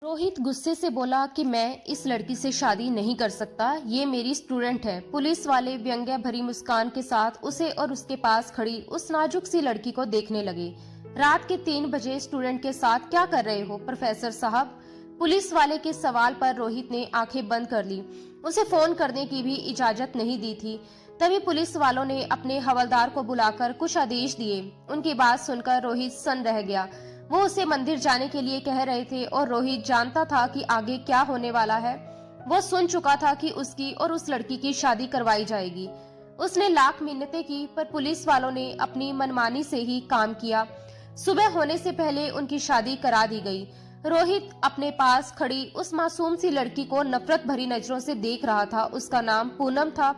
रोहित गुस्से से बोला कि मैं इस लड़की से शादी नहीं कर सकता, ये मेरी स्टूडेंट है। पुलिस वाले व्यंग्य भरी मुस्कान के साथ उसे और उसके पास खड़ी उस नाजुक सी लड़की को देखने लगे। रात के 3 बजे स्टूडेंट के साथ क्या कर रहे हो प्रोफेसर साहब? पुलिस वाले के सवाल पर रोहित ने आंखें बंद कर ली। उसे फोन करने की भी इजाजत नहीं दी थी। तभी पुलिस वालों ने अपने हवलदार को बुलाकर कुछ आदेश दिए। उनकी बात सुनकर रोहित सन्न रह गया। वो उसे मंदिर जाने के लिए कह रहे थे और रोहित जानता था कि आगे क्या होने वाला है। वो सुन चुका था कि उसकी और उस लड़की की शादी करवाई जाएगी। उसने लाख मिन्नतें की पर पुलिस वालों ने अपनी मनमानी से ही काम किया। सुबह होने से पहले उनकी शादी करा दी गई। रोहित अपने पास खड़ी उस मासूम सी लड़की को नफरत भरी नजरों से देख रहा था। उसका नाम पूनम था,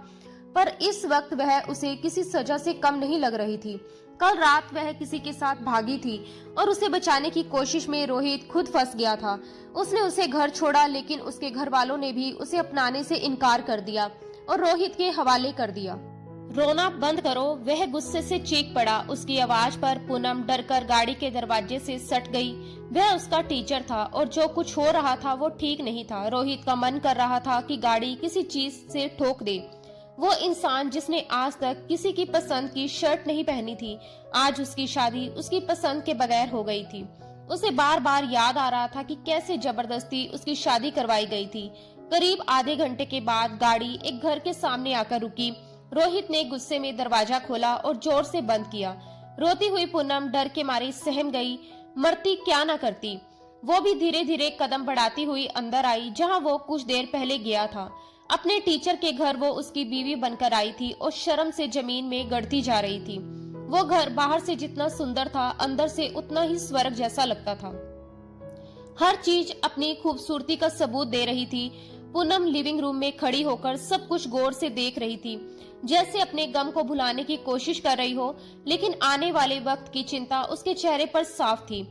पर इस वक्त वह उसे किसी सजा से कम नहीं लग रही थी। कल रात वह किसी के साथ भागी थी और उसे बचाने की कोशिश में रोहित खुद फंस गया था। उसने उसे घर छोड़ा, लेकिन उसके घर वालों ने भी उसे अपनाने से इनकार कर दिया और रोहित के हवाले कर दिया। रोना बंद करो, वह गुस्से से चीख पड़ा। उसकी आवाज पर पूनम डरकर गाड़ी के दरवाजे से सट गई। वह उसका टीचर था और जो कुछ हो रहा था वो ठीक नहीं था। रोहित का मन कर रहा था कि गाड़ी किसी चीज से ठोक दे। वो इंसान जिसने आज तक किसी की पसंद की शर्ट नहीं पहनी थी, आज उसकी शादी उसकी पसंद के बगैर हो गई थी। उसे बार बार याद आ रहा था कि कैसे जबरदस्ती उसकी शादी करवाई गई थी। करीब आधे घंटे के बाद गाड़ी एक घर के सामने आकर रुकी। रोहित ने गुस्से में दरवाजा खोला और जोर से बंद किया। रोती हुई पूनम डर के मारे सहम गई। मरती क्या न करती। वो भी धीरे धीरे कदम बढ़ाती हुई अंदर आई, जहाँ वो कुछ देर पहले गया था। अपने टीचर के घर वो उसकी बीवी बनकर आई थी और शर्म से जमीन में गड़ती जा रही थी। वो घर बाहर से जितना सुंदर था, अंदर से उतना ही स्वर्ग जैसा लगता था। हर चीज अपनी खूबसूरती का सबूत दे रही थी। पूनम लिविंग रूम में खड़ी होकर सब कुछ गौर से देख रही थी, जैसे अपने गम को भुलाने की कोशिश कर रही हो, लेकिन आने वाले वक्त की चिंता उसके चेहरे पर साफ थी।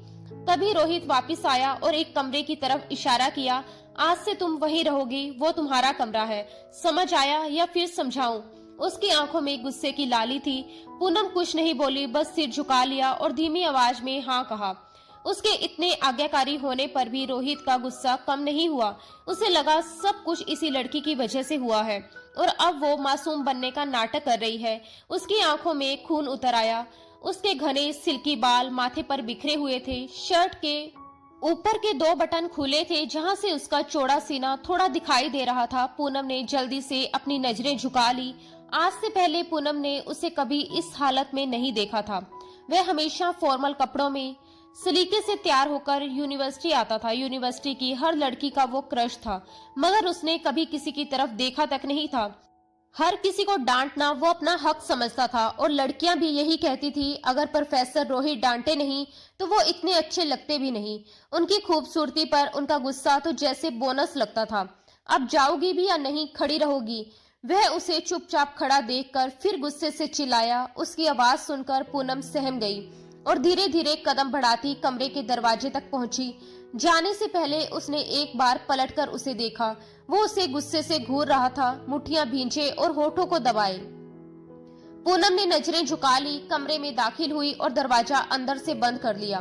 तभी रोहित वापस आया और एक कमरे की तरफ इशारा किया। आज से तुम वहीं रहोगी, वो तुम्हारा कमरा है, समझ आया या फिर समझाऊं? उसकी आंखों में गुस्से की लाली थी। पूनम कुछ नहीं बोली, बस सिर झुका लिया और धीमी आवाज में हाँ कहा। उसके इतने आज्ञाकारी होने पर भी रोहित का गुस्सा कम नहीं हुआ। उसे लगा सब कुछ इसी लड़की की वजह से हुआ है और अब वो मासूम बनने का नाटक कर रही है। उसकी आंखों में खून उतर आया। उसके घने सिल्की बाल माथे पर बिखरे हुए थे। शर्ट के ऊपर के 2 बटन खुले थे, जहां से उसका चौड़ा सीना थोड़ा दिखाई दे रहा था। पूनम ने जल्दी से अपनी नजरें झुका ली। आज से पहले पूनम ने उसे कभी इस हालत में नहीं देखा था। वह हमेशा फॉर्मल कपड़ों में सलीके से तैयार होकर यूनिवर्सिटी आता था। यूनिवर्सिटी की हर लड़की का वो क्रश था, मगर उसने कभी किसी की तरफ देखा तक नहीं था। हर किसी को डांटना वो अपना हक समझता था और लड़कियां भी यही कहती थी, अगर प्रोफेसर रोहित डांटे नहीं तो वो इतने अच्छे लगते भी नहीं। उनकी खूबसूरती पर उनका गुस्सा तो जैसे बोनस लगता था। अब जाओगी भी या नहीं, खड़ी रहोगी? वह उसे चुपचाप खड़ा देखकर फिर गुस्से से चिल्लाया। उसकी आवाज सुनकर पूनम सहम गई और धीरे धीरे कदम बढ़ाती कमरे के दरवाजे तक पहुंची। जाने से पहले उसने एक बार पलटकर उसे देखा। वो उसे गुस्से से घूर रहा था, मुट्ठियां भींचे और होठों को दबाए। पूनम ने नजरें झुका ली, कमरे में दाखिल हुई और दरवाजा अंदर से बंद कर लिया।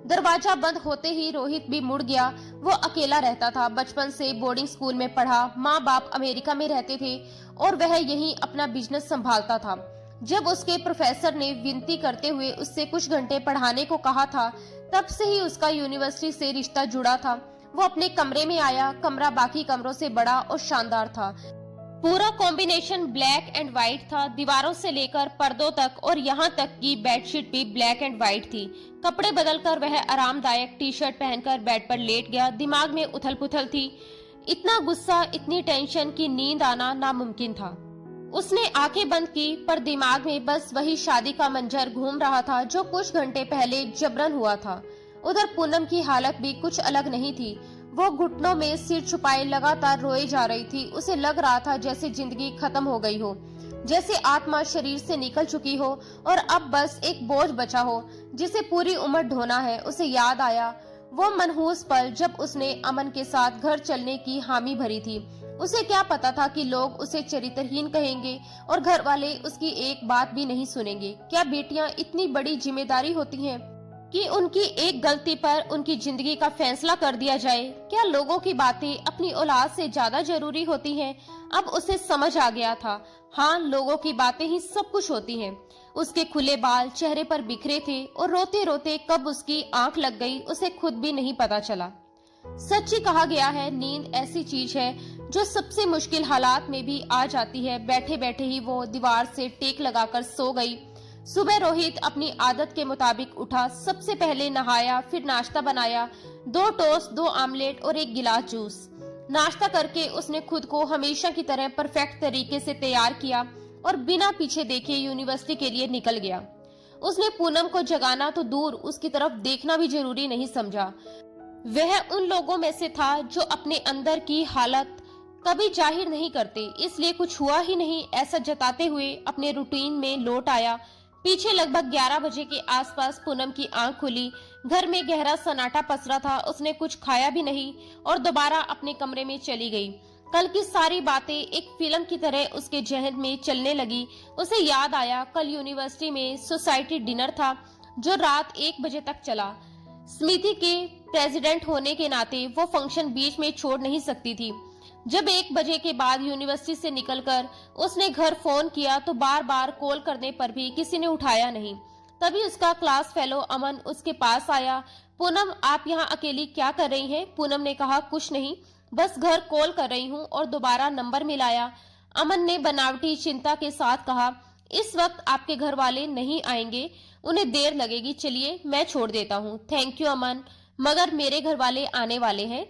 दरवाजा बंद होते ही रोहित भी मुड़ गया। वो अकेला रहता था, बचपन से बोर्डिंग स्कूल में पढ़ा। माँ बाप अमेरिका में रहते थे और वह यहीं अपना बिजनेस संभालता था। जब उसके प्रोफेसर ने विनती करते हुए उससे कुछ घंटे पढ़ाने को कहा था, तब से ही उसका यूनिवर्सिटी से रिश्ता जुड़ा था। वो अपने कमरे में आया। कमरा बाकी कमरों से बड़ा और शानदार था। पूरा कॉम्बिनेशन ब्लैक एंड व्हाइट था, दीवारों से लेकर पर्दों तक, और यहाँ तक कि बेडशीट भी ब्लैक एंड व्हाइट थी। कपड़े बदलकर वह आरामदायक टी शर्ट पहनकर बेड पर लेट गया। दिमाग में उथल पुथल थी। इतना गुस्सा, इतनी टेंशन की नींद आना नामुमकिन था। उसने आंखें बंद की, पर दिमाग में बस वही शादी का मंजर घूम रहा था जो कुछ घंटे पहले जबरन हुआ था। उधर पूनम की हालत भी कुछ अलग नहीं थी। वो घुटनों में सिर छुपाए लगातार रोए जा रही थी। उसे लग रहा था जैसे जिंदगी खत्म हो गई हो, जैसे आत्मा शरीर से निकल चुकी हो और अब बस एक बोझ बचा हो जिसे पूरी उम्र ढोना है। उसे याद आया वो मनहूस पल जब उसने अमन के साथ घर चलने की हामी भरी थी। उसे क्या पता था कि लोग उसे चरित्रहीन कहेंगे और घर वाले उसकी एक बात भी नहीं सुनेंगे। क्या बेटियां इतनी बड़ी जिम्मेदारी होती हैं? कि उनकी एक गलती पर उनकी जिंदगी का फैसला कर दिया जाए। क्या लोगों की बातें अपनी औलाद से ज्यादा जरूरी होती हैं? अब उसे समझ आ गया था। हाँ, लोगों की बातें ही सब कुछ होती हैं। उसके खुले बाल चेहरे पर बिखरे थे और रोते रोते कब उसकी आंख लग गई उसे खुद भी नहीं पता चला। सच्ची कहा गया है, नींद ऐसी चीज है जो सबसे मुश्किल हालात में भी आ जाती है। बैठे बैठे ही वो दीवार से टेक लगाकर सो गई। सुबह रोहित अपनी आदत के मुताबिक उठा। सबसे पहले नहाया, फिर नाश्ता बनाया, 2 टोस्ट, 2 आमलेट और 1 गिलास जूस। नाश्ता करके उसने खुद को हमेशा की तरह परफेक्ट तरीके से तैयार किया और बिना पीछे देखे यूनिवर्सिटी के लिए निकल गया। उसने पूनम को जगाना तो दूर, उसकी तरफ देखना भी जरूरी नहीं समझा। वह उन लोगों में से था जो अपने अंदर की हालत कभी जाहिर नहीं करते, इसलिए कुछ हुआ ही नहीं ऐसा जताते हुए अपने रूटीन में लौट आया। पीछे लगभग 11 बजे के आसपास पूनम की आंख खुली। घर में गहरा सन्नाटा पसरा था। उसने कुछ खाया भी नहीं और दोबारा अपने कमरे में चली गई। कल की सारी बातें एक फिल्म की तरह उसके जहन में चलने लगी। उसे याद आया कल यूनिवर्सिटी में सोसाइटी डिनर था जो रात 1 बजे तक चला। समिति के प्रेसिडेंट होने के नाते वो फंक्शन बीच में छोड़ नहीं सकती थी। जब 1 बजे के बाद यूनिवर्सिटी से निकलकर उसने घर फोन किया तो बार बार कॉल करने पर भी किसी ने उठाया नहीं। तभी उसका क्लास फेलो अमन उसके पास आया। पूनम, आप यहाँ अकेली क्या कर रही हैं? पूनम ने कहा, कुछ नहीं, बस घर कॉल कर रही हूँ। और दोबारा नंबर मिलाया। अमन ने बनावटी चिंता के साथ कहा, इस वक्त आपके घर वाले नहीं आएंगे, उन्हें देर लगेगी, चलिए मैं छोड़ देता हूँ। थैंक यू अमन, मगर मेरे घर वाले आने वाले हैं।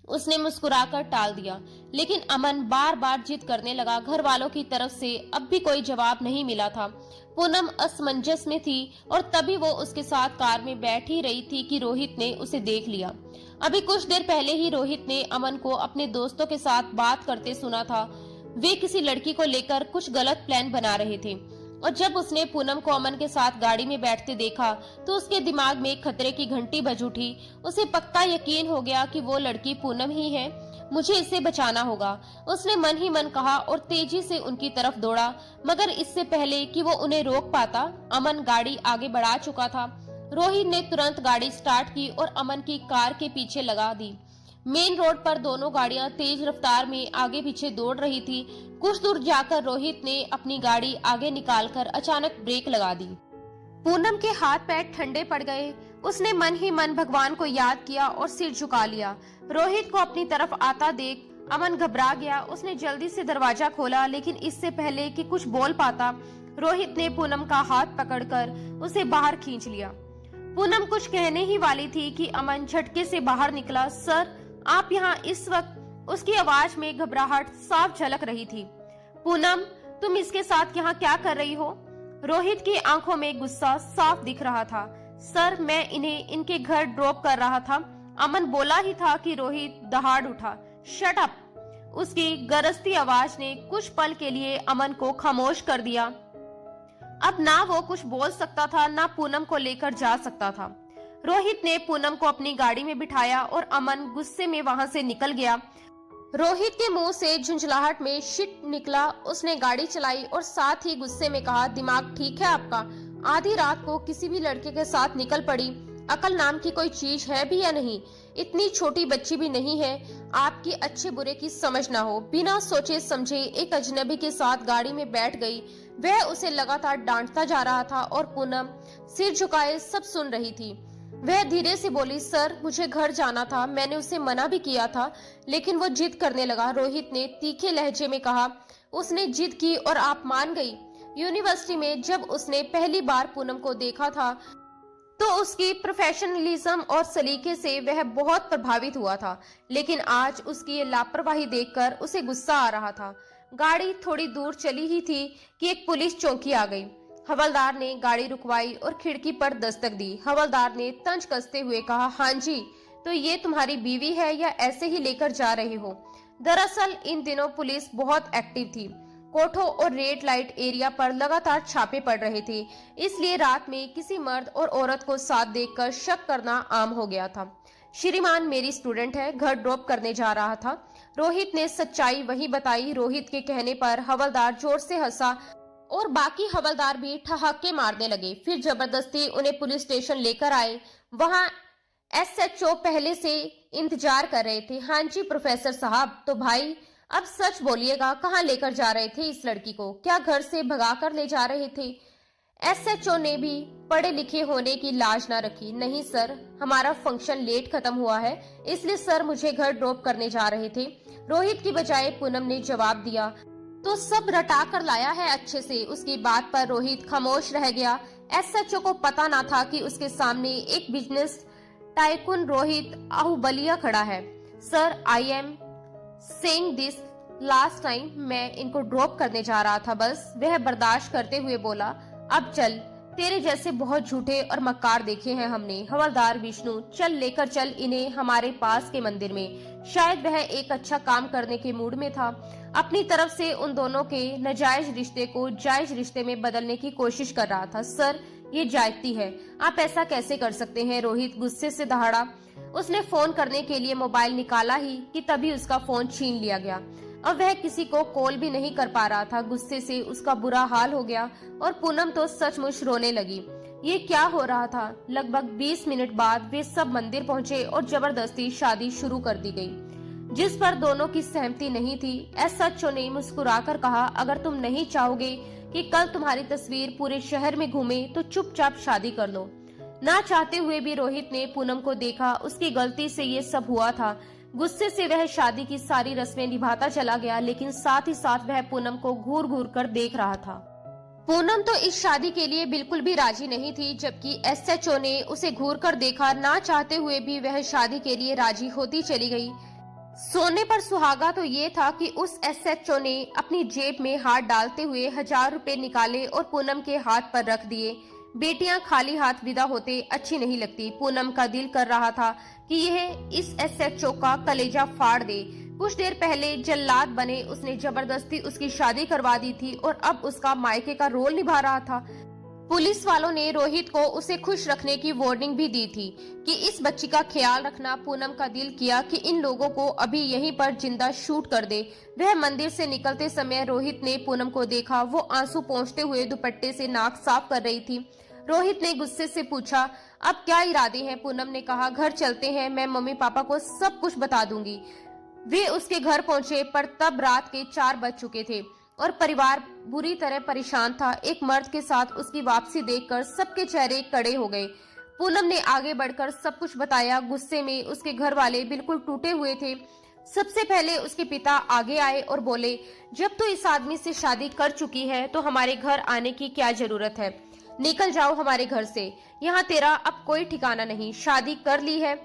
उसने मुस्कुराकर टाल दिया, लेकिन अमन बार बार जिद करने लगा। घर वालों की तरफ से अब भी कोई जवाब नहीं मिला था। पूनम असमंजस में थी और तभी वो उसके साथ कार में बैठ ही रही थी कि रोहित ने उसे देख लिया। अभी कुछ देर पहले ही रोहित ने अमन को अपने दोस्तों के साथ बात करते सुना था। वे किसी लड़की को लेकर कुछ गलत प्लान बना रहे थे और जब उसने पूनम को अमन के साथ गाड़ी में बैठते देखा तो उसके दिमाग में खतरे की घंटी बज उठी। उसे पक्का यकीन हो गया कि वो लड़की पूनम ही है। मुझे इसे बचाना होगा, उसने मन ही मन कहा और तेजी से उनकी तरफ दौड़ा। मगर इससे पहले कि वो उन्हें रोक पाता, अमन गाड़ी आगे बढ़ा चुका था। रोहित ने तुरंत गाड़ी स्टार्ट की और अमन की कार के पीछे लगा दी। मेन रोड पर दोनों गाड़ियां तेज रफ्तार में आगे पीछे दौड़ रही थी। कुछ दूर जाकर रोहित ने अपनी गाड़ी आगे निकालकर अचानक ब्रेक लगा दी। पूनम के हाथ पैर ठंडे पड़ गए। उसने मन ही मन भगवान को याद किया और सिर झुका लिया। रोहित को अपनी तरफ आता देख अमन घबरा गया। उसने जल्दी से दरवाजा खोला, लेकिन इससे पहले कि कुछ बोल पाता, रोहित ने पूनम का हाथ पकड़कर उसे बाहर खींच लिया। पूनम कुछ कहने ही वाली थी कि अमन झटके से बाहर निकला। सर, आप यहाँ इस वक्त? उसकी आवाज में घबराहट साफ झलक रही थी। पूनम, तुम इसके साथ यहाँ क्या कर रही हो? रोहित की आंखों में गुस्सा साफ दिख रहा था। सर, मैं इन्हें इनके घर ड्रॉप कर रहा था। अमन बोला ही था कि रोहित दहाड़ उठा। Shut up! उसकी गरजती आवाज ने कुछ पल के लिए अमन को खामोश कर दिया। अब ना वो कुछ बोल सकता था, ना पूनम को लेकर जा सकता था। रोहित ने पूनम को अपनी गाड़ी में बिठाया और अमन गुस्से में वहां से निकल गया। रोहित के मुंह से झुंझलाहट में शिट निकला। उसने गाड़ी चलाई और साथ ही गुस्से में कहा, दिमाग ठीक है आपका? आधी रात को किसी भी लड़के के साथ निकल पड़ी। अकल नाम की कोई चीज है भी या नहीं? इतनी छोटी बच्ची भी नहीं है आपकी अच्छे बुरे की समझ ना हो। बिना सोचे समझे एक अजनबी के साथ गाड़ी में बैठ गई। वह उसे लगातार डांटता जा रहा था और पूनम सिर झुकाए सब सुन रही थी। वह धीरे से बोली, सर, मुझे घर जाना था। मैंने उसे मना भी किया था, लेकिन वो जिद करने लगा। रोहित ने तीखे लहजे में कहा। उसने जिद की और आप मान गई? यूनिवर्सिटी में जब उसने पहली बार पूनम को देखा था तो उसकी प्रोफेशनलिज्म और सलीके से वह बहुत प्रभावित हुआ था, लेकिन आज उसकी ये लापरवाही देखकर उसे गुस्सा आ रहा था। गाड़ी थोड़ी दूर चली ही थी कि एक पुलिस चौकी आ गई। हवलदार ने गाड़ी रुकवाई और खिड़की पर दस्तक दी। हवलदार ने तंज कसते हुए कहा, हाँ जी, तो ये तुम्हारी बीवी है या ऐसे ही लेकर जा रहे हो? दरअसल इन दिनों पुलिस बहुत एक्टिव थी। कोठों और रेड लाइट एरिया पर लगातार छापे पड़ रहे थे, इसलिए रात में किसी मर्द और औरत को साथ देखकर शक करना आम हो गया था। श्रीमान मेरी स्टूडेंट है, घर ड्रॉप करने जा रहा था। रोहित ने सच्चाई वही बताई। रोहित के कहने पर हवलदार जोर से हंसा और बाकी हवलदार भी ठहाके मारने लगे। फिर जबरदस्ती उन्हें पुलिस स्टेशन लेकर आए। वहां एसएचओ पहले से इंतजार कर रहे थे। हाँ जी प्रोफेसर साहब, तो भाई अब सच बोलिएगा, कहाँ लेकर जा रहे थे इस लड़की को? क्या घर से भगा कर ले जा रहे थे? एसएचओ ने भी पढ़े लिखे होने की लाज ना रखी। नहीं सर, हमारा फंक्शन लेट खत्म हुआ है, इसलिए सर मुझे घर ड्रॉप करने जा रहे थे, रोहित की बजाय पूनम ने जवाब दिया। तो सब रटा कर लाया है अच्छे से। उसकी बात पर रोहित खामोश रह गया। एसएचओ को पता ना था कि उसके सामने एक बिजनेस टाइकून रोहित आहूबलिया खड़ा है। Sir, I am saying this last time, मैं इनको ड्रॉप करने जा रहा था बस। वह बर्दाश्त करते हुए बोला, अब चल, तेरे जैसे बहुत झूठे और मक्कार देखे हैं हमने। हवलदार विष्णु, चल लेकर चल इन्हें हमारे पास के मंदिर में। शायद वह एक अच्छा काम करने के मूड में था। अपनी तरफ से उन दोनों के नाजायज रिश्ते को जायज रिश्ते में बदलने की कोशिश कर रहा था। सर, ये जायजती है, आप ऐसा कैसे कर सकते हैं? रोहित गुस्से से दहाड़ा। उसने फोन करने के लिए मोबाइल निकाला ही कि तभी उसका फोन छीन लिया गया। अब वह किसी को कॉल भी नहीं कर पा रहा था। गुस्से से उसका बुरा हाल हो गया और पूनम तो सचमुच रोने लगी। ये क्या हो रहा था? लगभग 20 मिनट बाद वे सब मंदिर पहुंचे और जबरदस्ती शादी शुरू कर दी गई, जिस पर दोनों की सहमति नहीं थी। एसएचओ ने मुस्कुराकर कहा, अगर तुम नहीं चाहोगे कि कल तुम्हारी तस्वीर पूरे शहर में घूमे तो चुपचाप शादी कर लो। ना चाहते हुए भी रोहित ने पूनम को देखा। उसकी गलती से ये सब हुआ था। गुस्से से वह शादी की सारी रस्में निभाता चला गया, लेकिन साथ ही साथ वह पूनम को घूर घूर कर देख रहा था। पूनम तो इस शादी के लिए बिल्कुल भी राजी नहीं थी, जबकि एसएचओ ने उसे घूर कर देखा। ना चाहते हुए भी वह शादी के लिए राजी होती चली गई। सोने पर सुहागा तो ये था कि उस एसएचओ ने अपनी जेब में हाथ डालते हुए 1000 रुपए निकाले और पूनम के हाथ पर रख दिए। बेटियां खाली हाथ विदा होते अच्छी नहीं लगती। पूनम का दिल कर रहा था कि यह इस एसएचओ का कलेजा फाड़ दे। कुछ देर पहले जल्लाद बने उसने जबरदस्ती उसकी शादी करवा दी थी और अब उसका मायके का रोल निभा रहा था। पुलिस वालों ने रोहित को उसे खुश रखने की वार्निंग भी दी थी कि इस बच्ची का ख्याल रखना। पूनम का दिल किया कि इन लोगों को अभी यहीं पर जिंदा शूट कर दे। वह मंदिर से निकलते समय रोहित ने पूनम को देखा। वो आंसू पोंछते हुए दुपट्टे से नाक साफ कर रही थी। रोहित ने गुस्से से पूछा, अब क्या इरादे हैं? पूनम ने कहा, घर चलते हैं, मैं मम्मी पापा को सब कुछ बता दूंगी। वे उसके घर पहुंचे पर तब रात के 4 बज चुके थे और परिवार बुरी तरह परेशान था। एक मर्द के साथ उसकी वापसी देखकर सबके चेहरे कड़े हो गए। पूनम ने आगे बढ़कर सब कुछ बताया। गुस्से में उसके घर वाले बिल्कुल टूटे हुए थे। सबसे पहले उसके पिता आगे आए और बोले, जब तू इस आदमी से शादी कर चुकी है तो हमारे घर आने की क्या जरूरत है? निकल जाओ हमारे घर से, यहाँ तेरा अब कोई ठिकाना नहीं। शादी कर ली है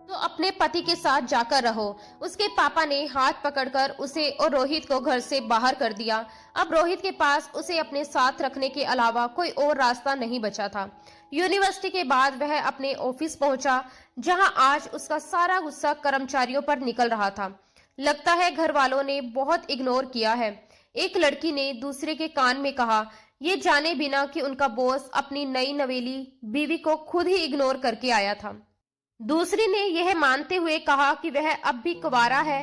तो अपने पति के साथ जाकर रहो। उसके पापा ने हाथ पकड़कर उसे और रोहित को घर से बाहर कर दिया। अब रोहित के पास उसे अपने साथ रखने के अलावा कोई और रास्ता नहीं बचा था। यूनिवर्सिटी के बाद वह अपने ऑफिस पहुंचा, जहां आज उसका सारा गुस्सा कर्मचारियों पर निकल रहा था। लगता है घर वालों ने बहुत इग्नोर किया है, एक लड़की ने दूसरे के कान में कहा, ये जाने बिना कि उनका बॉस अपनी नई नवेली बीवी को खुद ही इग्नोर करके आया था। दूसरी ने यह मानते हुए कहा कि वह अब भी कुंवारा है,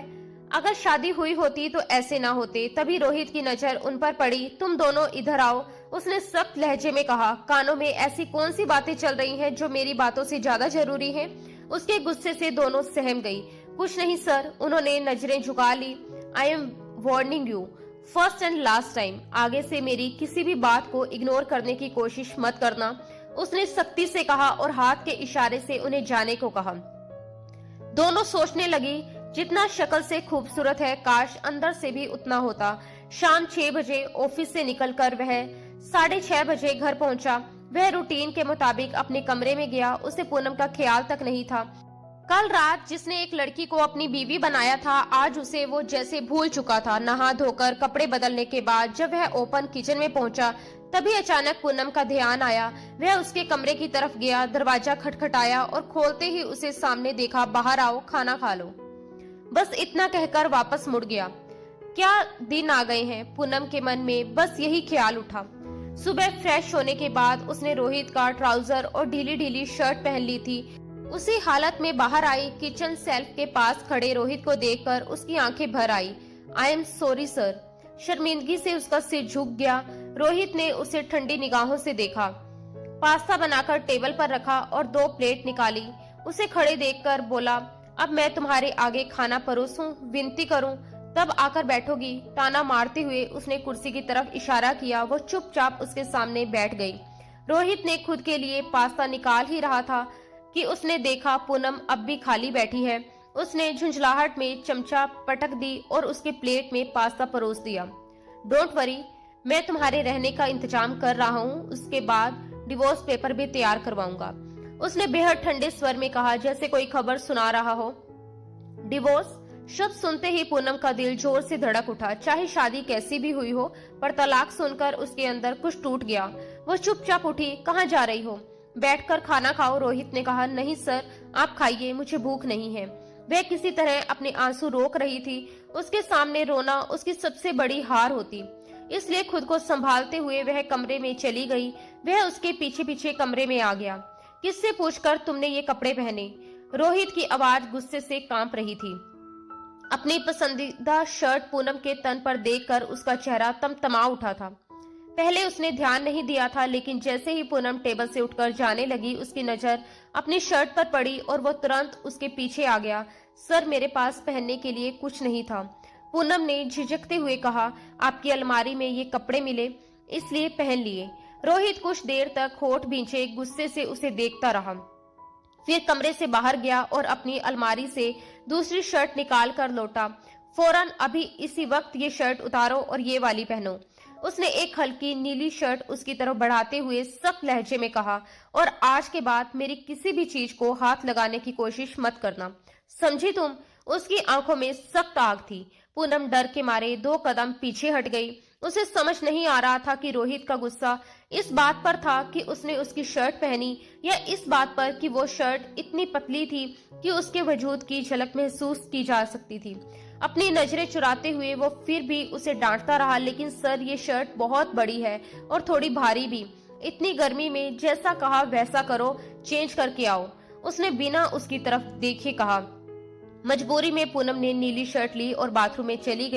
अगर शादी हुई होती तो ऐसे ना होते। तभी रोहित की नजर उन पर पड़ी। तुम दोनों इधर आओ, उसने सख्त लहजे में कहा। कानों में ऐसी कौन सी बातें चल रही हैं जो मेरी बातों से ज्यादा जरूरी हैं? उसके गुस्से से दोनों सहम गई। कुछ नहीं सर, उन्होंने नजरें झुका ली। I am warning you first and last time, आगे से मेरी किसी भी बात को इग्नोर करने की कोशिश मत करना, उसने सख्ती से कहा और हाथ के इशारे से उन्हें जाने को कहा। दोनों सोचने लगी, जितना शक्ल से खूबसूरत है, काश अंदर से भी उतना होता। शाम 6 बजे ऑफिस से निकलकर वह 6:30 बजे घर पहुंचा। वह रूटीन के मुताबिक अपने कमरे में गया। उसे पूनम का ख्याल तक नहीं था। कल रात जिसने एक लड़की को अपनी बीवी बनाया था, आज उसे वो जैसे भूल चुका था। नहा धोकर कपड़े बदलने के बाद जब वह ओपन किचन में पहुंचा, तभी अचानक पूनम का ध्यान आया। वह उसके कमरे की तरफ गया, दरवाजा खटखटाया और खोलते ही उसे सामने देखा। बाहर आओ, खाना खा लो, बस इतना कहकर वापस मुड़ गया। क्या दिन आ गए हैं, पूनम के मन में बस यही ख्याल उठा। सुबह फ्रेश होने के बाद उसने रोहित का ट्राउजर और ढीली ढीली शर्ट पहन ली थी। उसी हालत में बाहर आई। किचन सेल्फ के पास खड़े रोहित को देखकर उसकी आंखें भर आई। I am sorry sir. शर्मिंदगी से उसका सिर झुक गया। रोहित ने उसे ठंडी निगाहों से देखा, पास्ता बनाकर टेबल पर रखा और 2 प्लेट निकाली। उसे खड़े देखकर बोला, अब मैं तुम्हारे आगे खाना परोसूं, विनती करूं, तब आकर बैठोगी। ताना मारते हुए उसने कुर्सी की तरफ इशारा किया। वो चुपचाप उसके सामने बैठ गई। रोहित ने खुद के लिए पास्ता निकाल ही रहा था कि उसने देखा पूनम अब भी खाली बैठी है। उसने झुंझलाहट में चमचा पटक दी और उसके प्लेट में पास्ता परोस दिया। डोंट वरी, मैं तुम्हारे रहने का इंतजाम कर रहा हूँ, उसके बाद डिवोर्स पेपर भी तैयार करवाऊंगा। उसने बेहद ठंडे स्वर में कहा, जैसे कोई खबर सुना रहा हो। डिवोर्स शब्द सुनते ही पूनम का दिल जोर से धड़क उठा। चाहे शादी कैसी भी हुई हो, पर तलाक सुनकर उसके अंदर कुछ टूट गया। वो चुपचाप उठी। कहाँ जा रही हो? बैठकर खाना खाओ, रोहित ने कहा। नहीं सर, आप खाइए, मुझे भूख नहीं है। वह किसी तरह अपने आंसू रोक रही थी। उसके सामने रोना उसकी सबसे बड़ी हार होती, इसलिए खुद को संभालते हुए वह कमरे में चली गई। वह उसके पीछे पीछे कमरे में आ गया। किससे पूछकर तुमने ये कपड़े पहने? रोहित की आवाज गुस्से से कांप रही थी। अपनी पसंदीदा शर्ट पूनम के तन पर देखकर उसका चेहरा तमतमा उठा था। पहले उसने ध्यान नहीं दिया था, लेकिन जैसे ही पूनम टेबल से उठकर जाने लगी, उसकी नजर अपनी शर्ट पर पड़ी और वो तुरंत उसके पीछे आ गया। सर, मेरे पास पहनने के लिए कुछ नहीं था, पूनम ने झिझकते हुए कहा। आपकी अलमारी में ये कपड़े मिले, इसलिए पहन लिए। रोहित कुछ देर तक होठ भींचे गुस्से से उसे देखता रहा। फिर कमरे से बाहर गया और अपनी अलमारी से दूसरी शर्ट निकाल कर लौटा। फौरन अभी इसी वक्त ये शर्ट उतारो और ये वाली पहनो। उसने एक हल्की नीली शर्ट उसकी तरफ बढ़ाते हुए सख्त लहजे में कहा, और आज के बाद मेरी किसी भी चीज को हाथ लगाने की कोशिश मत करना, समझी तुम? उसकी आंखों में सख्त आग थी। पूनम डर के मारे 2 कदम पीछे हट गई। उसे समझ नहीं आ रहा था कि रोहित का गुस्सा इस बात पर था कि उसने उसकी शर्ट पहनी, या इस बात पर कि वो शर्ट इतनी पतली थी कि उसके वजूद की झलक महसूस की जा सकती थी। अपनी नजरें चुराते हुए वो फिर भी उसे डांटता रहा, लेकिन सर, ये शर्ट बहुत बड़ी है और थोड़ी भारी भी। इतनी गर्मी में जैसा कहा वैसा करो, चेंज करके आओ, उसने बिना उसकी तरफ देखे कहा। मजबूरी में पूनम ने नीली शर्ट ली और बाथरूम में चली गई।